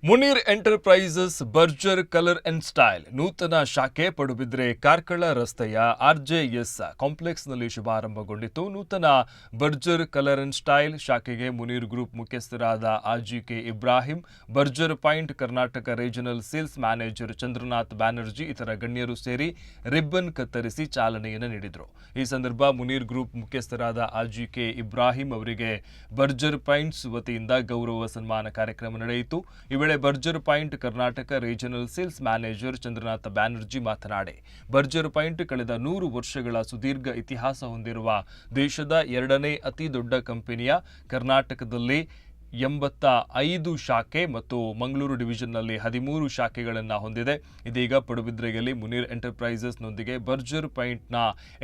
Munir enterprises Berger colour and style ನೂತನ ಶಾಖೆ ಪಡುಬಿದ್ರೆ ಕಾರ್ಕಳ ರಸ್ತೆಯ ಆರ್ಜೆಎಸ್ ಕಾಂಪ್ಲೆಕ್ಸ್ನಲ್ಲಿ ಶುಭಾರಂಭಗೊಂಡಿತು. ನೂತನ ಬರ್ಜರ್ ಕಲರ್ ಅಂಡ್ ಸ್ಟೈಲ್ ಶಾಖೆಗೆ ಮುನೀರ್ ಗ್ರೂಪ್ ಮುಖ್ಯಸ್ಥರಾದ ಆಜಿಕೆ Ibrahim, Berger paint Karnataka regional sales manager Chandranath Banerjee ಇತರ ಗಣ್ಯರು ಸೇರಿ ರಿಬ್ಬನ್ ಕತ್ತರಿಸಿ ಚಾಲನೆಯನ್ನು ನೀಡಿದರು. ಈ ಸಂದರ್ಭ ಮುನೀರ್ ಗ್ರೂಪ್ ಮುಖ್ಯಸ್ಥರಾದ ಆಜಿಕೆ ಇಬ್ರಾಹಿಂ ಅವರಿಗೆ ಬರ್ಜರ್ ಪಾಯಿಂಟ್ಸ್ ವತಿಯಿಂದ ಗೌರವ ಸನ್ಮಾನ ಕಾರ್ಯಕ್ರಮ ನಡೆಯಿತು. ಈ ವೇಳೆ Berger paint Karnataka regional sales manager Chandranath Banerjee ಮಾತನಾಡಿ, ಬರ್ಜರ್ ಪಾಯಿಂಟ್ ಕಳೆದ 100 ವರ್ಷಗಳ ಸುದೀರ್ಘ ಇತಿಹಾಸ ಹೊಂದಿರುವ ದೇಶದ 2ನೇ ಅತಿ ದೊಡ್ಡ ಕಂಪನಿಯ ಕರ್ನಾಟಕದಲ್ಲಿ 85 ಶಾಖೆ ಮತ್ತು ಮಂಗಳೂರು ಡಿವಿಷನ್ನಲ್ಲಿ 13 ಶಾಖೆಗಳನ್ನು ಹೊಂದಿದೆ. ಇದೀಗ ಪಡುಬಿದ್ರೆಯಲ್ಲಿ ಮುನೀರ್ ಎಂಟರ್ಪ್ರೈಸಸ್ನೊಂದಿಗೆ ಬರ್ಜರ್ ಪಾಯಿಂಟ್ನ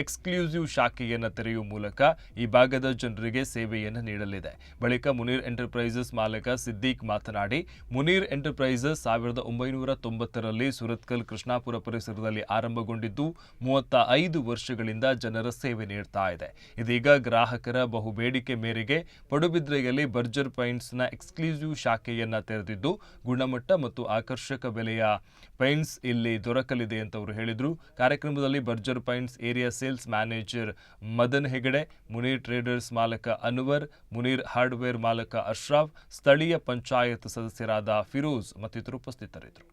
ಎಕ್ಸ್ಕ್ಲೂಸಿವ್ ಶಾಖೆಯನ್ನು ತೆರೆಯುವ ಮೂಲಕ ಈ ಭಾಗದ ಜನರಿಗೆ ಸೇವೆಯನ್ನು ನೀಡಲಿದೆ. ಬಳಿಕ ಮುನೀರ್ ಎಂಟರ್ಪ್ರೈಸಸ್ ಮಾಲಕ ಸಿದ್ದೀಕ್ ಮಾತನಾಡಿ, ಮುನೀರ್ ಎಂಟರ್ಪ್ರೈಸಸ್ 1990ರಲ್ಲಿ ಸುರತ್ಕಲ್ ಕೃಷ್ಣಾಪುರ ಪರಿಸರದಲ್ಲಿ ಆರಂಭಗೊಂಡಿದ್ದು 35 ವರ್ಷಗಳಿಂದ ಜನರ ಸೇವೆ ನೀಡ್ತಾ ಇದೆ. ಇದೀಗ ಗ್ರಾಹಕರ ಬಹುಬೇಡಿಕೆ ಮೇರೆಗೆ ಪಡುಬಿದ್ರೆಯಲ್ಲಿ ಬರ್ಜರ್ ಪಾಯಿಂಟ್ಸ್ನ ಎಕ್ಸ್ಕ್ಲೂಸಿವ್ ಶಾಖೆಯನ್ನು ತೆರೆದಿದ್ದು ಗುಣಮಟ್ಟ ಮತ್ತು ಆಕರ್ಷಕ ಬೆಲೆಯ ಪೈಂಟ್ಸ್ ಇಲ್ಲಿ ದೊರಕಲಿದೆ ಅಂತ ಅವರು ಹೇಳಿದರು. ಕಾರ್ಯಕ್ರಮದಲ್ಲಿ Berger paints area sales manager Madan Hegde, Munir traders ಮಾಲಕ ಅನ್ವರ್, ಮುನೀರ್ ಹಾರ್ಡ್ವೇರ್ ಮಾಲಕ ಅಶ್ರಾಫ್, ಸ್ಥಳೀಯ ಪಂಚಾಯತ್ ಸದಸ್ಯರಾದ ಫಿರೋಜ್ ಮತ್ತಿತರರು ಉಪಸ್ಥಿತರಿದ್ದರು.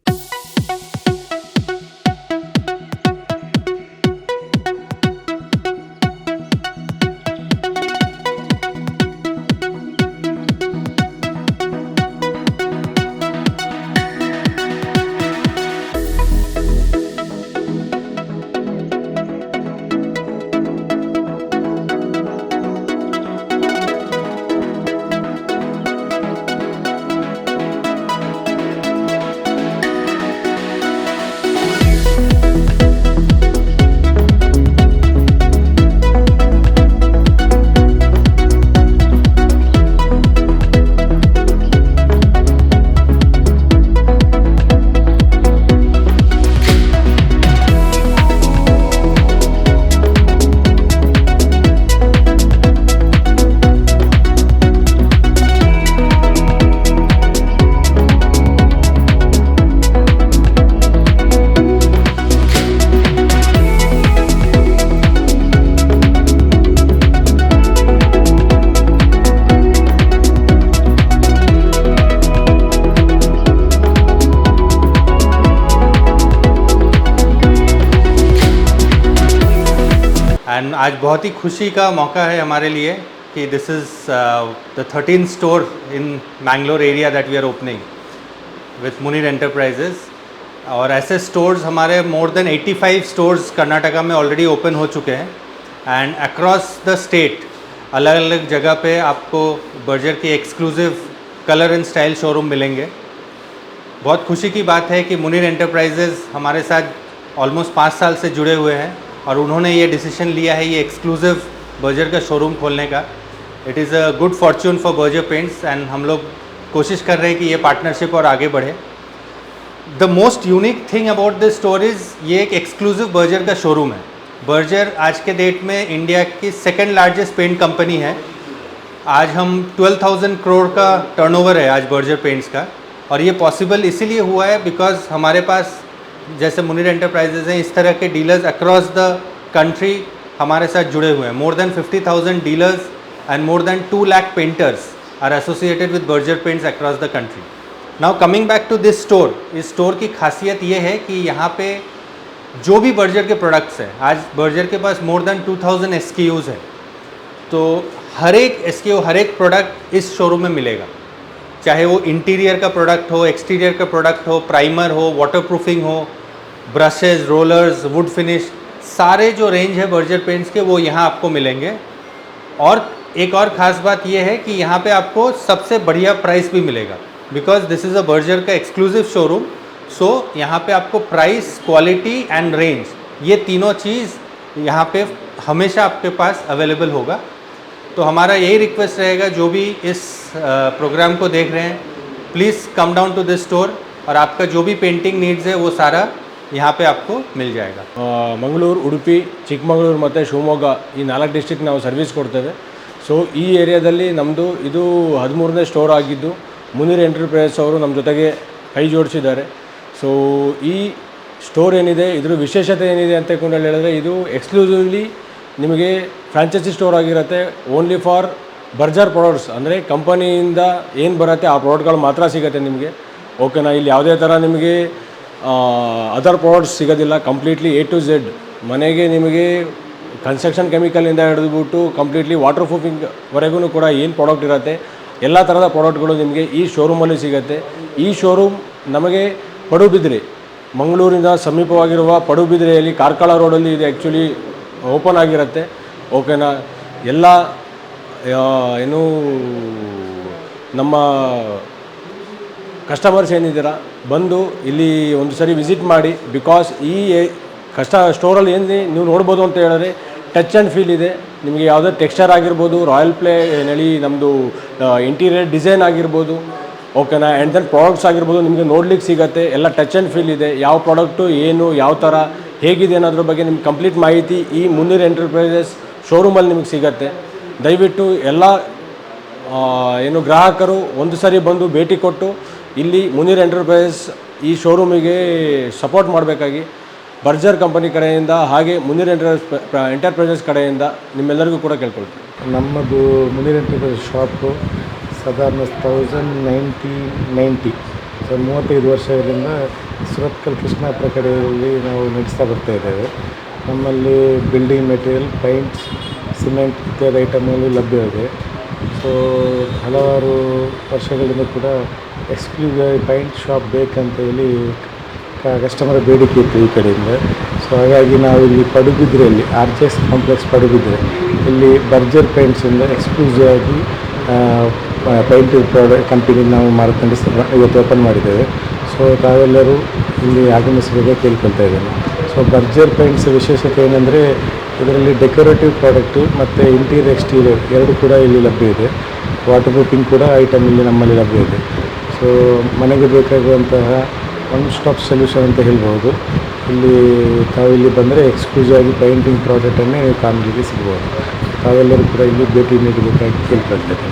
एंड आज बहुत ही खुशी का मौका है हमारे लिए कि this is the 13th store in Mangalore area that we are opening with Munir enterprises. और ऐसे स्टोर्स हमारे मोर देन 85 स्टोर्स कर्नाटका में ऑलरेडी ओपन हो चुके हैं. एंड अक्रॉस द स्टेट अलग अलग जगह पे आपको बर्जर की exclusive colour and style showroom मिलेंगे. बहुत खुशी की बात है कि मुनीर एंटरप्राइजेस हमारे साथ ऑलमोस्ट 5 साल से जुड़े हुए हैं और उन्होंने ये डिसीजन लिया है ये एक्सक्लूसिव बर्जर का शोरूम खोलने का. It is a good Fortune for Berger paints and हम लोग कोशिश कर रहे हैं कि ये पार्टनरशिप और आगे बढ़े. The most unique thing about this store is ये एक एक्सक्लूसिव बर्जर का शोरूम है. बर्जर आज के डेट में इंडिया की सेकेंड लार्जेस्ट पेंट कंपनी है. आज हम 12,000 करोड़ का टर्नओवर है आज बर्जर पेंट्स का. और ये पॉसिबल इसीलिए हुआ है बिकॉज हमारे पास जैसे मुनीर एंटरप्राइजेज हैं इस तरह के डीलर्स अक्रॉस द कंट्री हमारे साथ जुड़े हुए हैं. More than 50,000 dealers and more than 2 lakh painters are associated with Berger Paints across the country. Now coming back to this store, इस स्टोर की खासियत ये है कि यहाँ पे जो भी बर्जर के प्रोडक्ट्स हैं, आज बर्जर के पास मोर देन 2000 SKUs है. तो हर एक SKU हर एक प्रोडक्ट इस शोरूम में मिलेगा, चाहे वो इंटीरियर का प्रोडक्ट हो, एक्सटीरियर का प्रोडक्ट हो, प्राइमर हो, वाटर प्रूफिंग हो, ब्रशेज, रोलर्स, वुड फिनिश, सारे जो रेंज है बर्जर पेंट्स के वो यहाँ आपको मिलेंगे. और एक और ख़ास बात ये है कि यहाँ पे आपको सबसे बढ़िया प्राइस भी मिलेगा because this is a Berger का एक्सक्लूसिव शोरूम. सो यहाँ पे आपको प्राइस, क्वालिटी एंड रेंज ये तीनों चीज़ यहाँ पे हमेशा आपके पास अवेलेबल होगा. तो हमारा यही रिक्वेस्ट रहेगा जो भी इस प्रोग्राम को देख रहे हैं, please come down to this store और आपका जो भी पेंटिंग नीड्स है वो सारा यहाँ पे आपको मिल जाएगा. ಮಂಗಳೂರು, ಉಡುಪಿ, ಚಿಕ್ಕಮಗಳೂರು ಮತ್ತು ಶಿವಮೊಗ್ಗ ಈ 4 ಡಿಸ್ಟ್ರಿಕ್ಟ್ ನಾವು ಸರ್ವಿಸ್ ಕೊಡ್ತೇವೆ. ಸೊ ಈ ಏರಿಯಾದಲ್ಲಿ ನಮ್ಮದು ಇದು 13ನೇ ಸ್ಟೋರ್ ಆಗಿದ್ದು ಮುನೀರ್ ಎಂಟರ್ಪ್ರೈಸಸ್ ಅವರು ನಮ್ಮ ಜೊತೆಗೆ ಕೈ ಜೋಡಿಸಿದ್ದಾರೆ. ಸೊ ಈ ಸ್ಟೋರ್ ಏನಿದೆ ಇದ್ರ ವಿಶೇಷತೆ ಏನಿದೆ ಅಂತ ಹೇಳಿದ್ರೆ ಇದು ಎಕ್ಸ್ಕ್ಲೂಸಿವ್ಲಿ ನಿಮಗೆ ಫ್ರಾಂಚೈಸಿ ಸ್ಟೋರ್ ಆಗಿರುತ್ತೆ. ಓನ್ಲಿ ಫಾರ್ ಬರ್ಜರ್ ಪ್ರಾಡಕ್ಟ್ಸ್, ಅಂದರೆ ಕಂಪನಿಯಿಂದ ಏನು ಬರುತ್ತೆ ಆ ಪ್ರಾಡಕ್ಟ್ಗಳು ಮಾತ್ರ ಸಿಗುತ್ತೆ ನಿಮಗೆ. ಓಕೆನಾ. ಇಲ್ಲಿ ಯಾವುದೇ ಥರ ನಿಮಗೆ ಅದರ್ ಪ್ರಾಡಕ್ಟ್ಸ್ ಸಿಗೋದಿಲ್ಲ. ಕಂಪ್ಲೀಟ್ಲಿ A to Z ಮನೆಗೆ ನಿಮಗೆ ಕನ್ಸ್ಟ್ರಕ್ಷನ್ ಕೆಮಿಕಲಿಂದ ಹಿಡಿದುಬಿಟ್ಟು ಕಂಪ್ಲೀಟ್ಲಿ ವಾಟರ್ ಪ್ರೂಫಿಂಗ್ವರೆಗೂ ಕೂಡ ಏನು ಪ್ರಾಡಕ್ಟ್ ಇರುತ್ತೆ ಎಲ್ಲ ಥರದ ಪ್ರಾಡಕ್ಟ್ಗಳು ನಿಮಗೆ ಈ ಶೋರೂಮಲ್ಲಿ ಸಿಗುತ್ತೆ. ಈ ಶೋರೂಮ್ ನಮಗೆ ಪಡುಬಿದ್ರಿ, ಮಂಗಳೂರಿಂದ ಸಮೀಪವಾಗಿರುವ ಪಡುಬಿದ್ರೆಯಲ್ಲಿ ಕಾರ್ಕಳ ರೋಡಲ್ಲಿ ಇದು ಆ್ಯಕ್ಚುಲಿ ಓಪನ್ ಆಗಿರುತ್ತೆ. ಓಕೆನಾ. ಎಲ್ಲ ಏನು ನಮ್ಮ ಕಸ್ಟಮರ್ಸ್ ಏನಿದ್ದೀರಾ ಬಂದು ಇಲ್ಲಿ ಒಂದು ಸರಿ ವಿಸಿಟ್ ಮಾಡಿ. ಬಿಕಾಸ್ ಈ ಸ್ಟೋರಲ್ಲಿ ಏನು ನೀವು ನೋಡ್ಬೋದು ಅಂತ ಹೇಳಿದ್ರೆ ಟಚ್ ಆ್ಯಂಡ್ ಫೀಲ್ ಇದೆ. ನಿಮಗೆ ಯಾವುದೇ ಟೆಕ್ಸ್ಚರ್ ಆಗಿರ್ಬೋದು, ರಾಯಲ್ ಪ್ಲೇ ನಮ್ಮದು ಇಂಟೀರಿಯರ್ ಡಿಸೈನ್ ಆಗಿರ್ಬೋದು. ಓಕೆನಾ. ಆ್ಯಂಡ್ ದೆನ್ ಪ್ರಾಡಕ್ಟ್ಸ್ ಆಗಿರ್ಬೋದು ನಿಮಗೆ ನೋಡ್ಲಿಕ್ಕೆ ಸಿಗುತ್ತೆ. ಎಲ್ಲ ಟಚ್ ಆ್ಯಂಡ್ ಫೀಲ್ ಇದೆ. ಯಾವ ಪ್ರಾಡಕ್ಟು ಏನು ಯಾವ ಥರ ಹೇಗಿದೆ ಅನ್ನೋದ್ರ ಬಗ್ಗೆ ನಿಮ್ಗೆ ಕಂಪ್ಲೀಟ್ ಮಾಹಿತಿ ಈ ಮುನೀರ್ ಎಂಟರ್ಪ್ರೈಸಸ್ ಶೋರೂಮಲ್ಲಿ ನಿಮಗೆ ಸಿಗುತ್ತೆ. ದಯವಿಟ್ಟು ಎಲ್ಲ ಏನು ಗ್ರಾಹಕರು ಒಂದು ಸರಿ ಬಂದು ಭೇಟಿ ಕೊಟ್ಟು ಇಲ್ಲಿ ಮುನೀರ್ ಎಂಟರ್ಪ್ರೈಸಸ್ ಈ ಶೋರೂಮಿಗೆ ಸಪೋರ್ಟ್ ಮಾಡಬೇಕಾಗಿ ಬರ್ಜರ್ ಕಂಪನಿ ಕಡೆಯಿಂದ ಹಾಗೆ ಮುನೀರ್ ಎಂಟರ್ಪ್ರೈಸಸ್ ಕಡೆಯಿಂದ ನಿಮ್ಮೆಲ್ಲರಿಗೂ ಕೂಡ ಕೇಳ್ಕೊಳ್ತೀವಿ. ನಮ್ಮದು ಮುನೀರ್ ಎಂಟರ್ಪ್ರೈಸಸ್ ಶಾಪು ಸಾಧಾರಣ 1990 ಸೊ 35 ವರ್ಷಗಳಿಂದ ಸುರತ್ಕಲ್ ಕೃಷ್ಣಾಪುರ ಕಡೆಯಲ್ಲಿ ನಾವು ನಡೆಸ್ತಾ ಬರ್ತಾ ಇದ್ದೇವೆ. ನಮ್ಮಲ್ಲಿ ಬಿಲ್ಡಿಂಗ್ ಮೆಟೀರಿಯಲ್, ಪೈಂಟ್ಸ್, ಸಿಮೆಂಟ್ ಇತ್ಯಾದಿ ಐಟಮ್ಗಳು ಲಭ್ಯವಿದೆ. ಸೊ ಹಲವಾರು ವರ್ಷಗಳಿಂದ ಕೂಡ ಎಕ್ಸ್ಕ್ಲೂಸಿವ್ ಪೈಂಟ್ ಶಾಪ್ ಬೇಕಂತ ಹೇಳಿ ಕಸ್ಟಮರ್ ಬೇಡಿಕೆ ಇತ್ತು ಈ ಕಡೆಯಿಂದ. ಸೊ ಹಾಗಾಗಿ ನಾವು ಇಲ್ಲಿ ಪಡುಬಿದ್ರೆಯಲ್ಲಿ RJS ಕಾಂಪ್ಲೆಕ್ಸ್ ಪಡುಬಿದ್ರೆ ಇಲ್ಲಿ ಬರ್ಜರ್ ಪೈಂಟ್ಸಿಂದ ಎಕ್ಸ್ಕ್ಲೂಸಿವ್ ಆಗಿ ಪೈಂಟ್ ಕಂಪನಿ ನಾವು ಮಾರ್ಕೊಂಡು ಇವತ್ತು ಓಪನ್ ಮಾಡಿದ್ದೇವೆ. ಸೊ ತಾವೆಲ್ಲರೂ ಇಲ್ಲಿ ಆಗಮಿಸಬೇಕು ಕೇಳ್ಕೊಳ್ತಾ ಇದ್ದೇನೆ. ಸೊ ಬರ್ಜರ್ ಪೈಂಟ್ಸ್ ವಿಶೇಷತೆ ಏನಂದರೆ ಇದರಲ್ಲಿ ಡೆಕೋರೇಟಿವ್ ಪ್ರಾಡಕ್ಟು ಮತ್ತು ಇಂಟೀರಿಯರ್ ಎಕ್ಸ್ಟೀರಿಯರ್ ಎರಡು ಕೂಡ ಇಲ್ಲಿ ಲಭ್ಯ ಇದೆ. ವಾಟರ್ ಪ್ರೂಫಿಂಗ್ ಕೂಡ ಐಟಮ್ ಇಲ್ಲಿ ನಮ್ಮಲ್ಲಿ ಲಭ್ಯ ಇದೆ. ಸೊ ಮನೆಗೆ ಬೇಕಾಗುವಂತಹ ಒನ್ ಸ್ಟಾಪ್ ಸೊಲ್ಯೂಷನ್ ಅಂತ ಹೇಳ್ಬೋದು. ತಾವಿಲ್ಲಿ ಬಂದರೆ ಎಕ್ಸ್ಕ್ಲೂಸಿವ್ ಆಗಿ ಪೇಂಟಿಂಗ್ ಪ್ರಾಡಕ್ಟನ್ನೇ ಕಾಣಲಿಕ್ಕೆ ಸಿಗ್ಬೋದು. ತಾವೆಲ್ಲರೂ ಕೂಡ ಇಲ್ಲಿ ಭೇಟಿ ನೀಡಬೇಕಾಗಿ ಕೇಳ್ಕೊಳ್ತೇನೆ.